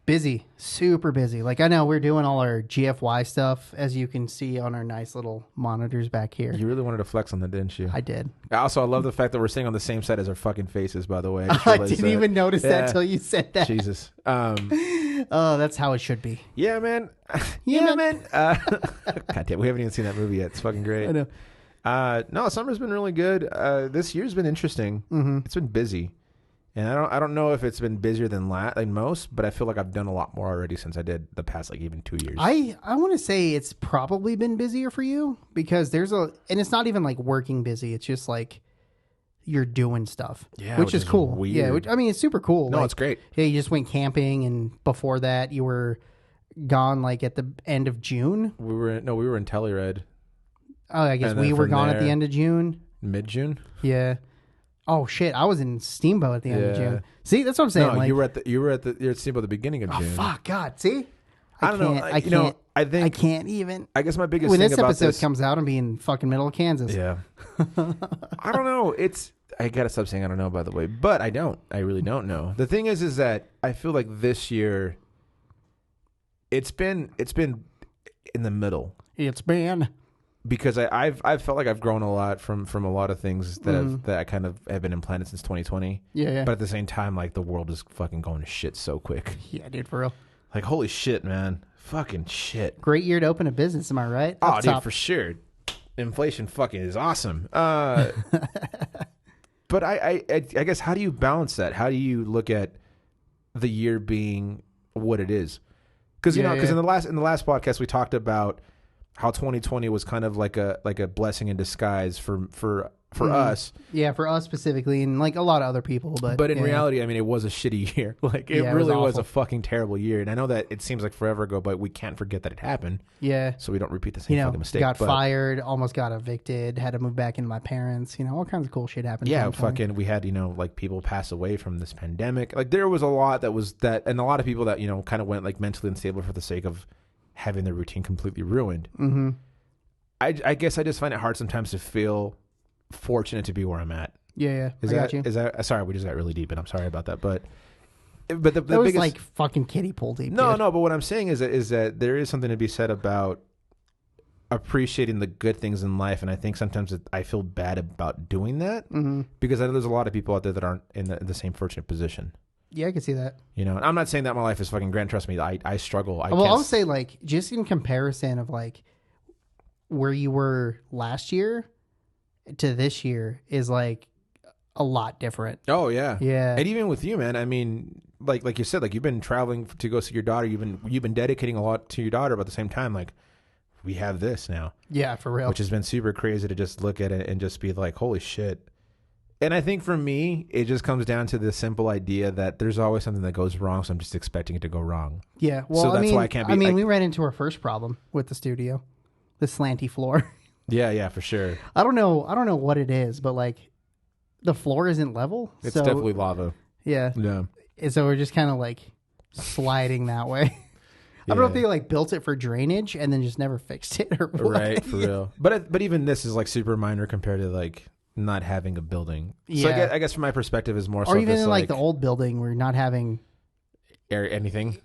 Busy, super busy. Like, I know we're doing all our GFY stuff, as you can see on our nice little monitors back here. You really wanted to flex on that, didn't you? I did. Also, I love the fact that we're sitting on the same side as our fucking faces, by the way. I didn't even notice that till you said that. Jesus. Oh, that's how it should be. Yeah, man. Yeah, man. God damn, we haven't even seen that movie yet. It's fucking great. I know. No, summer's been really good. This year's been interesting. Mm-hmm. It's been busy. And I don't know if it's been busier than most, but I feel like I've done a lot more already since I did the past like even 2 years. I want to say it's probably been busier for you because and it's not even like working busy. It's just like you're doing stuff, which is cool. Weird. Yeah, I mean it's super cool. No, like, it's great. Yeah, you just went camping, and before that you were gone like at the end of June. We were in Telluride. Oh, I guess And we then were from gone at the there- end of June. Mid-June. Yeah. Oh shit! I was in Steamboat at the end of Yeah. June. See, that's what I'm saying. No, like, you were at Steamboat at the beginning of oh June. fuck, God, see, I don't know. I can't. I think I can't even. I guess my biggest When thing this about episode this comes out, I'm being fucking middle of Kansas. Yeah. I don't know. I gotta stop saying I don't know, by the way. But I don't. I really don't know. The thing is that I feel like this year it's been in the middle. It's been. Because I've felt like I've grown a lot from a lot of things that I kind of have been implanted since 2020. Yeah. But at the same time, like the world is fucking going to shit so quick. Yeah, dude, for real. Like holy shit, man. Fucking shit. Great year to open a business, am I right? Oh, Up dude, top. for sure. Inflation fucking is awesome. But I guess how do you balance that? How do you look at the year being what it is? Because in the last podcast we talked about how 2020 was kind of like a blessing in disguise for us. Yeah, for us specifically, and like a lot of other people. But in reality, I mean, it was a shitty year. Like it Yeah, it really was was a awful. fucking terrible year. And I know that it seems like forever ago, but we can't forget that it happened. Yeah. So we don't repeat the same fucking mistake. Got But fired, almost got evicted, had to move back into my parents. All kinds of cool shit happened. in yeah, 2020. fucking, we had like people pass away from this pandemic. Like there was a lot and a lot of people that kind of went like mentally unstable for the sake of having their routine completely ruined. Mm-hmm. I guess I just find it hard sometimes to feel fortunate to be where I'm at. Yeah, Is I that got you. is that sorry, we just got really deep and I'm sorry about that. But the That was biggest like fucking kiddie pool deep. no, dude. but what I'm saying is that there is something to be said about appreciating the good things in life, and I think sometimes I feel bad about doing that because I know there's a lot of people out there that aren't in the same fortunate position. Yeah, I can see that. And I'm not saying that my life is fucking grand. Trust me, I struggle. I'll say like just in comparison of like where you were last year to this year is like a lot different. Oh yeah, Yeah. And even with you, man. I mean, like you said, like you've been traveling to go see your daughter. You've been dedicating a lot to your daughter, but at the same time, like we have this now, Yeah, for real. which has been super crazy to just look at it and just be like, holy shit. And I think for me, it just comes down to the simple idea that there's always something that goes wrong, so I'm just expecting it to go wrong. Yeah. Well, So I that's mean, why I can't be- I mean, I- we ran into our first problem with the studio, the slanty floor. Yeah, for sure. I don't know what it is, but like the floor isn't level. It's so, definitely lava. Yeah. Yeah. And so we're just kind of like sliding that way. I don't know if Yeah. they like built it for drainage and then just never fixed it or what. Right, for real. But even this is like super minor compared to like not having a building. So Yeah. I guess from my perspective is more so Or even just in like the old building, we're not having anything,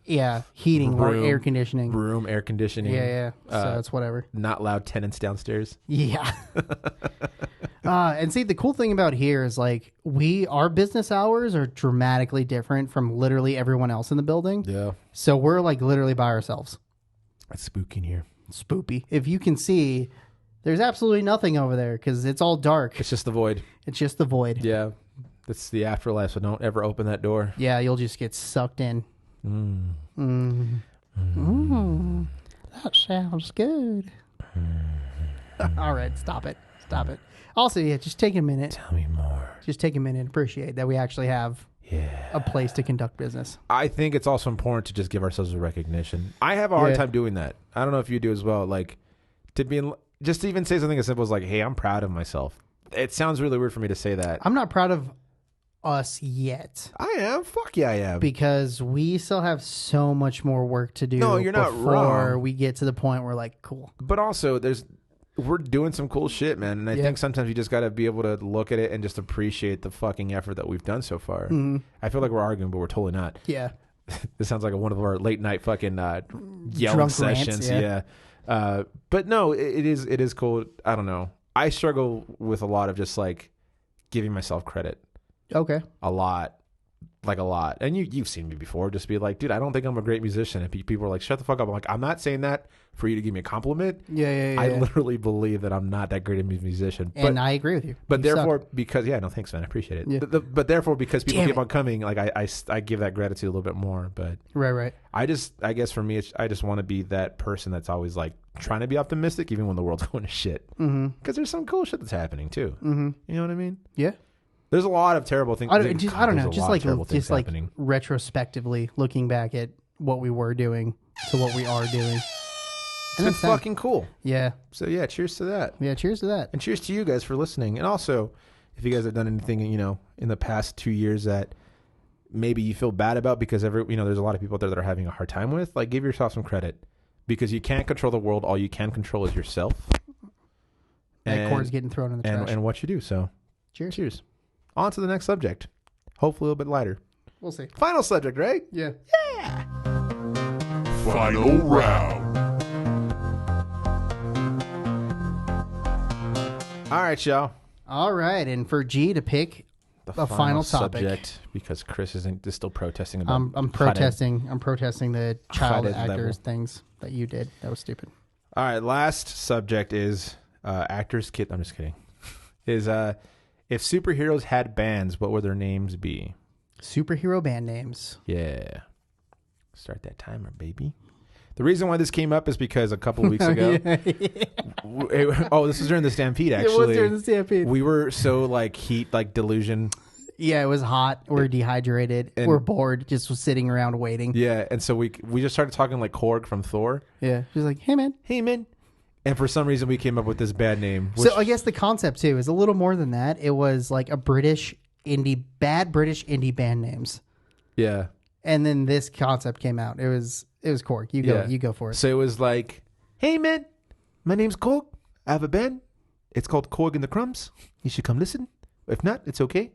heating or Room, air conditioning. room, air conditioning. Yeah. So it's whatever. Not loud tenants downstairs. Yeah. And see, the cool thing about here is like our business hours are dramatically different from literally everyone else in the building. Yeah. So we're like literally by ourselves. It's spooky in here. Spoopy. If you can see, there's absolutely nothing over there because it's all dark. It's just the void. It's just the void. Yeah. It's the afterlife, so don't ever open that door. Yeah, you'll just get sucked in. That sounds good. All right, stop it. Also, yeah, just take a minute. Tell me more. Just take a minute and appreciate that we actually have a place to conduct business. I think it's also important to just give ourselves a recognition. I have a hard time doing that. I don't know if you do as well. Like just to even say something as simple as like, hey, I'm proud of myself. It sounds really weird for me to say that. I'm not proud of us yet. I am. Fuck yeah, I am. Because we still have so much more work to do. No, you're not wrong. Before we get to the point where like, cool. But also, we're doing some cool shit, man. And I think sometimes you just got to be able to look at it and just appreciate the fucking effort that we've done so far. Mm-hmm. I feel like we're arguing, but we're totally not. Yeah. This sounds like one of our late night fucking yelling drunk sessions. Rants, But no, it is cool. I don't know. I struggle with a lot of just like giving myself credit. Okay. A lot. And you've seen me before. Just be like, dude, I don't think I'm a great musician. And people are like, shut the fuck up. I'm like, I'm not saying that for you to give me a compliment. Yeah. I literally believe that I'm not that great a musician. And I agree with you. But therefore, because no thanks, man. I appreciate it. Yeah. But therefore, because people keep on coming, like I give that gratitude a little bit more. But right. I guess for me, I just want to be that person that's always like trying to be optimistic, even when the world's going to shit. Because there's some cool shit that's happening too. Mm-hmm. You know what I mean? Yeah. There's a lot of terrible things. I don't know. Just like retrospectively looking back at what we were doing to what we are doing. It's been fucking cool. Yeah. So yeah, cheers to that. Yeah, cheers to that. And cheers to you guys for listening. And also, if you guys have done anything, in the past 2 years that maybe you feel bad about because there's a lot of people out there that are having a hard time with, like, give yourself some credit because you can't control the world. All you can control is yourself. That cord's getting thrown in the trash. And what you do. So cheers. On to the next subject. Hopefully a little bit lighter. We'll see. Final subject, right? Yeah. Final round. All right, y'all. All right, and for G to pick the final topic, subject, because Chris is still protesting about. I'm protesting the child actors things that you did. That was stupid. All right, last subject is actors. I'm just kidding. Is if superheroes had bands, what would their names be? Superhero band names. Yeah. Start that timer, baby. The reason why this came up is because a couple of weeks ago. This was during the Stampede, actually. It was during the Stampede. We were so delusion. Yeah, it was hot. We're dehydrated. We're bored. Just was sitting around waiting. Yeah, and so we just started talking like Korg from Thor. Yeah. She's like, hey, man. And for some reason, we came up with this bad name. So I guess the concept, too, is a little more than that. It was like bad British indie band names. Yeah. And then this concept came out. It was Korg. You go for it. So it was like, hey, man, my name's Korg. I have a band. It's called Korg and the Crumbs. You should come listen. If not, it's okay.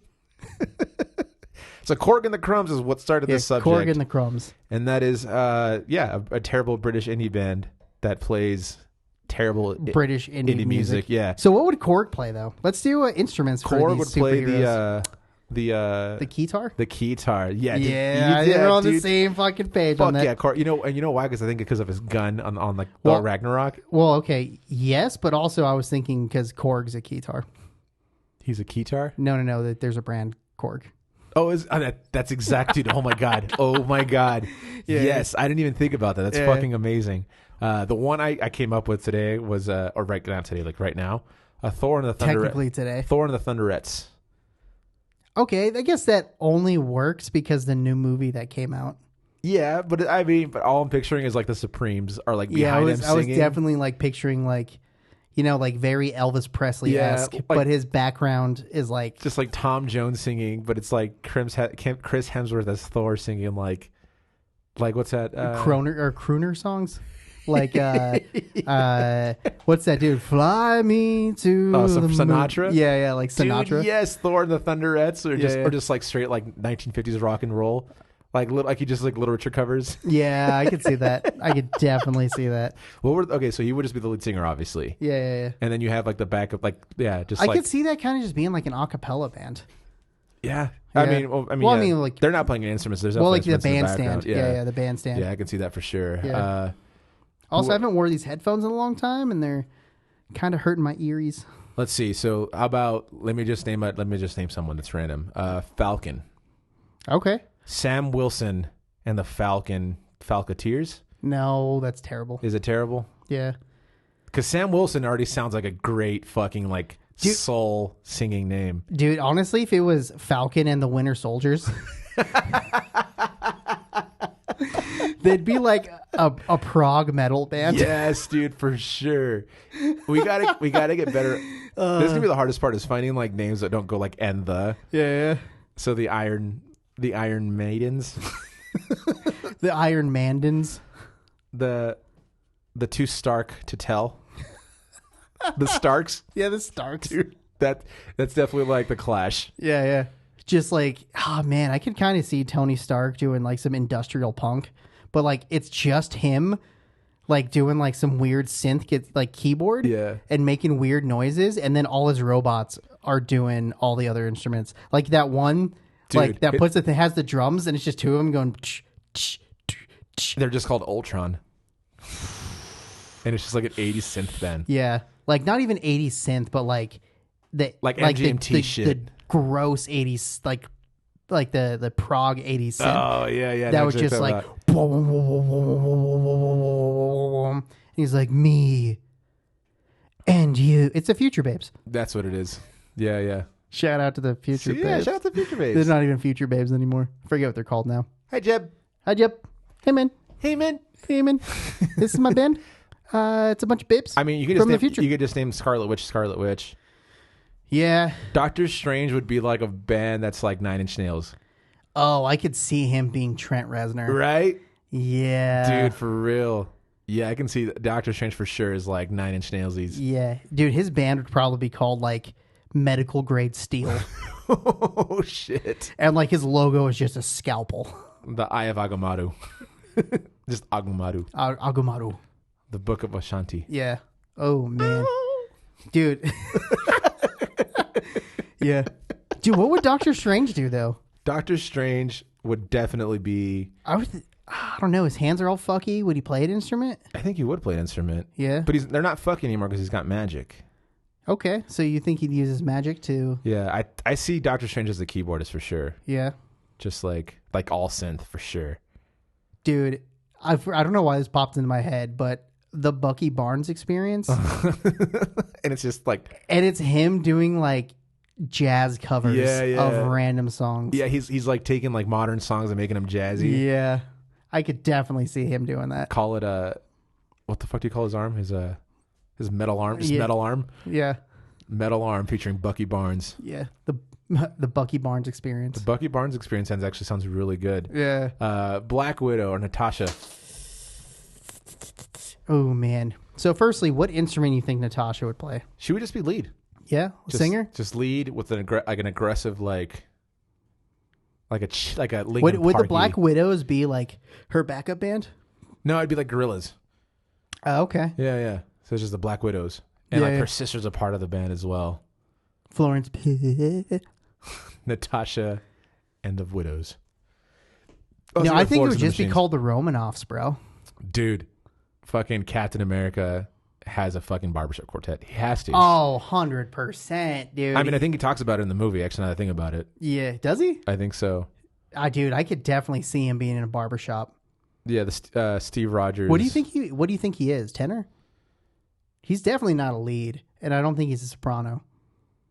So Korg and the Crumbs is what started this subject. Korg and the Crumbs. And that is, a terrible British indie band that plays terrible British indie music. Yeah. So what would Korg play though? Let's do instruments. Korg would play the keytar. The keytar. Yeah. We're on the same fucking page on that. Yeah, Korg. You know why? Because I think because of his gun on Thor Ragnarok. Well, okay, yes, but also I was thinking because Korg's a keytar. He's a keytar? No. That there's a brand Korg. Oh, that's exactly. Oh my god. Yeah, yes, I didn't even think about that. That's fucking amazing. The one I came up with today was, right now, Thor and the Thunder. Technically today, Thor and the Thunderettes. Okay, I guess that only works because the new movie that came out. Yeah, but all I'm picturing is like the Supremes are like behind him singing. I was definitely like picturing like very Elvis Presley-esque, but his background is like just like Tom Jones singing, but it's like Chris Hemsworth as Thor singing like what's that? Crooner songs. Like what's that dude? Fly me to the Sinatra. Moon. Yeah, like Sinatra. Dude, yes, Thor and the Thunderettes, or just like straight like 1950s rock and roll, like he just like Little Richard covers. Yeah, I could see that. I could definitely see that. Well, so he would just be the lead singer, obviously. Yeah. And then you have like the backup, I could see that kind of just being like an a cappella band. Yeah. Yeah. I mean, like they're not playing instruments. There's like the bandstand. Yeah, the bandstand. Yeah, I can see that for sure. Yeah. Also, I haven't worn these headphones in a long time, and they're kind of hurting my ears. Let's see. So, how about let me just name someone that's random. Falcon. Okay. Sam Wilson and the Falconeers. No, that's terrible. Is it terrible? Yeah. Because Sam Wilson already sounds like a great fucking like soul singing name. Dude, honestly, if it was Falcon and the Winter Soldiers, they'd be like a prog metal band. Yes, dude, for sure. We gotta get better. This is gonna be the hardest part is finding like names that don't go like and the. Yeah. So the Iron Maidens, The Iron Mandans. the two Stark to tell. The Starks. Yeah, the Starks. Dude, that's definitely like the Clash. Yeah. Just like, oh man, I could kind of see Tony Stark doing like some industrial punk, but like it's just him like doing like some weird synth like keyboard and making weird noises, and then all his robots are doing all the other instruments. Like that one, dude, like that puts it has the drums, and it's just two of them going. They're just called Ultron, and it's just like an 80s synth band. Yeah, like not even 80s synth, but like the MGMT shit. The gross 80s like the prog 80s synth. Oh yeah. That was just like he's like me and you. It's the Future Babes. That's what it is. Yeah. Shout out to the Future Babes. Yeah, shout out to Future Babes. They're not even Future Babes anymore. I forget what they're called now. Hi Jeb. Hi Jeb. Hey man. This is my band. It's a bunch of babes. I mean, you could just name Scarlet Witch. Yeah. Doctor Strange would be like a band that's like 9 Inch Nails. Oh, I could see him being Trent Reznor. Right? Yeah. Dude, for real. Yeah, I can see Doctor Strange for sure is like 9 Inch Nailsies. Yeah. Dude, his band would probably be called like Medical Grade Steel. Oh, shit. And like his logo is just a scalpel. The Eye of Agamotto. Just Agamotto. Agamotto. The Book of Ashanti. Yeah. Oh, man. Dude. Yeah. Dude, what would Doctor Strange do, though? Doctor Strange would definitely be... I don't know. His hands are all fucky. Would he play an instrument? I think he would play an instrument. Yeah. But they're not fucky anymore because he's got magic. Okay. So you think he'd use his magic to... Yeah. I see Doctor Strange as a keyboardist for sure. Yeah. Just like all synth for sure. Dude, I don't know why this popped into my head, but the Bucky Barnes Experience. And it's just like... And it's him doing like jazz covers of random songs. Yeah, he's like taking like modern songs and making them jazzy. Yeah. I could definitely see him doing that. Call it what the fuck do you call his arm? His metal arm? Just metal arm? Yeah. Metal arm featuring Bucky Barnes. Yeah. The Bucky Barnes Experience. The Bucky Barnes Experience actually sounds really good. Yeah. Black Widow or Natasha. Oh man. So firstly, what instrument do you think Natasha would play? She would just be lead. Yeah, singer. Just lead with an aggressive like a Linkin Would the Parky. Black Widows be like her backup band? No, it'd be like Gorillas. Oh, okay. Yeah. So it's just the Black Widows, and her sister's a part of the band as well. Florence Pugh. Natasha and the Widows. No, I think it would just be called the Romanoffs, bro. Dude, fucking Captain America has a fucking barbershop quartet. He has to. Oh, 100%, dude. I mean, I think he talks about it in the movie, actually, now that I think about it. Yeah, does he? I think so. Dude, I could definitely see him being in a barbershop. Yeah, the Steve Rogers. What do you think he is? Tenor? He's definitely not a lead, and I don't think he's a soprano.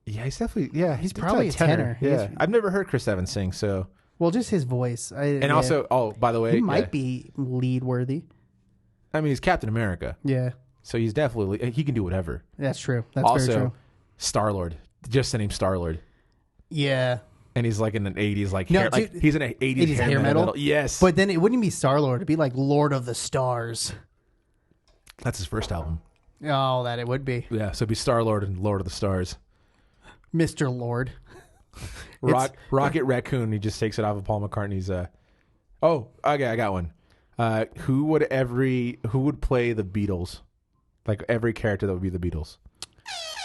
Yeah, he's definitely, he's probably a tenor. Yeah. I've never heard Chris Evans sing, so. Well, just his voice. Also, by the way. He might be lead worthy. I mean, he's Captain America. Yeah. So he's definitely, he can do whatever. That's true. That's very true. Star-Lord. Just the name Star-Lord. Yeah. And he's like in an 80s, like, no, hair, dude, like he's in an 80s hair metal. Yes. But then it wouldn't be Star-Lord. It'd be like Lord of the Stars. That's his first album. Oh, that it would be. Yeah, so it'd be Star-Lord and Lord of the Stars. Mr. Lord. Rocket Raccoon, he just takes it off of Paul McCartney's. Oh, okay, I got one. Who would play the Beatles? Like every character that would be the Beatles.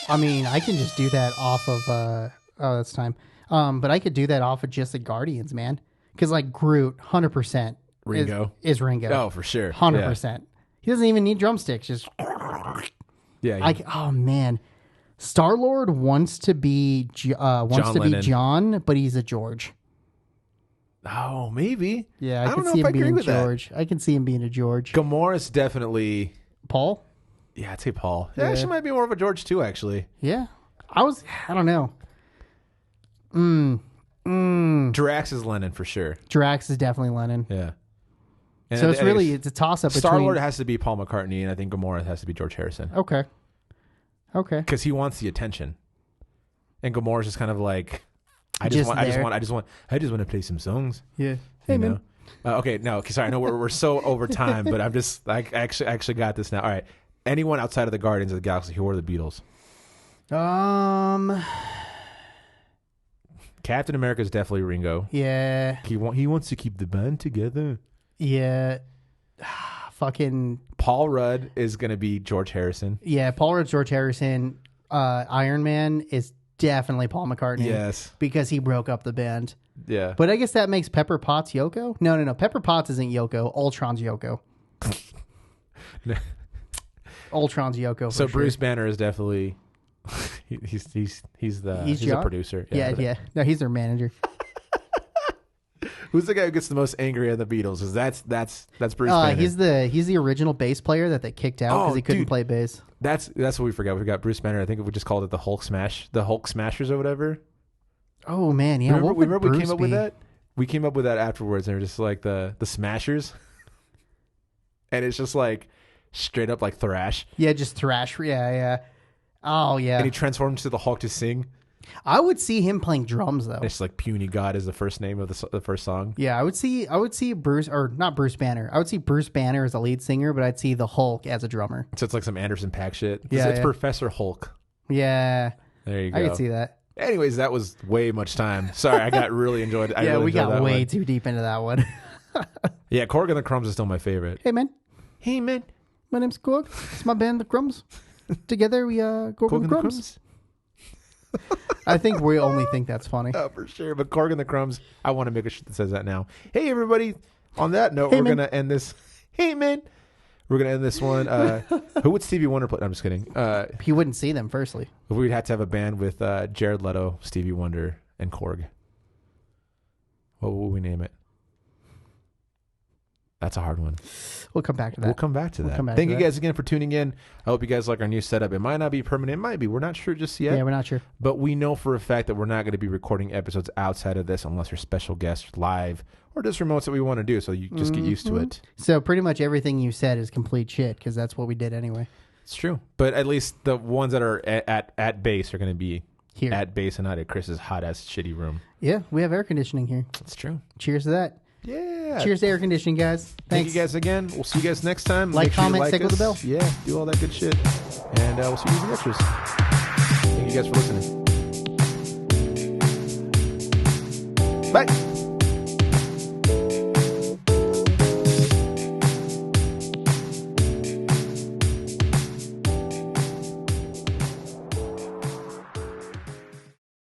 I mean, I can just do that off of. That's time. But I could do that off of just the Guardians, man. Because like Groot, 100%. Ringo is Ringo. Oh, for sure, 100%. Yeah. He doesn't even need drumsticks. Just yeah. Oh man, Star-Lord wants to be John, but he's a George. Oh, maybe. Yeah, I can see him being George. I can see him being a George. Gamora's definitely Paul. Yeah, I'd say Paul. Yeah, she might be more of a George too, actually. Yeah. I don't know. Drax is Lennon for sure. Drax is definitely Lennon. Yeah. And So it's a toss up between Star-Lord has to be Paul McCartney, and I think Gamora has to be George Harrison. Okay. Because he wants the attention, and Gamora's just kind of like, I just want to play some songs. Yeah. Hey man. Okay, no, sorry, I know we're so over time, but I'm just like actually got this now. All right, anyone outside of the Guardians of the Galaxy, who are the Beatles? Captain America is definitely Ringo. Yeah. He wants to keep the band together. Yeah. Fucking Paul Rudd is going to be George Harrison. Yeah, Paul Rudd, George Harrison. Iron Man is definitely Paul McCartney. Yes. Because he broke up the band. Yeah. But I guess that makes Pepper Potts Yoko? No. Pepper Potts isn't Yoko. Ultron's Yoko. Ultron's Yoko. So sure. Bruce Banner is definitely he's a producer. Yeah. No, he's their manager. Who's the guy who gets the most angry at the Beatles? Because that's Bruce Banner. He's the original bass player that they kicked out because he couldn't play bass. That's what we forgot. We got Bruce Banner. I think we just called it the Hulk Smashers or whatever. Oh man, yeah. Remember we came up with that? We came up with that afterwards, and they're just like the Smashers, and it's just like straight up like thrash. Yeah, just thrash. Yeah. Oh yeah. And he transforms to the Hulk to sing. I would see him playing drums though. It's like Puny God is the first name of the first song. Yeah, I would see Bruce, or not Bruce Banner. I would see Bruce Banner as a lead singer, but I'd see the Hulk as a drummer. So it's like some Anderson .Paak shit. Yeah, it's Professor Hulk. Yeah. There you go. I could see that. Anyways, that was way much time. Sorry, I got really enjoyed it. We got way too deep into that one. Yeah, Korg and the Crumbs is still my favorite. Hey man. My name's Korg. It's my band, The Crumbs. Together we Korg and the Crumbs. I think we only think that's funny. Oh, for sure. But Korg and the Crumbs, I want to make a shit that says that now. Hey, everybody. On that note, we're going to end this. Hey, man. We're going to end this one. Who would Stevie Wonder play? I'm just kidding. He wouldn't see them, firstly. We'd have to have a band with Jared Leto, Stevie Wonder, and Korg. What would we name it? That's a hard one. We'll come back to that. Thank you guys again for tuning in. I hope you guys like our new setup. It might not be permanent. It might be. We're not sure just yet. Yeah, we're not sure. But we know for a fact that we're not going to be recording episodes outside of this unless you're special guests live or just remotes that we want to do. So you just get used to it. So pretty much everything you said is complete shit because that's what we did anyway. It's true. But at least the ones that are at base are going to be here at base and not at Chris's hot-ass shitty room. Yeah, we have air conditioning here. That's true. Cheers to that. Yeah. Cheers to air conditioning, guys. Thanks. Thank you guys again. We'll see you guys next time. Like, comment, stick with the bell. Yeah, do all that good shit. And we'll see you in the extras. Thank you guys for listening. Bye.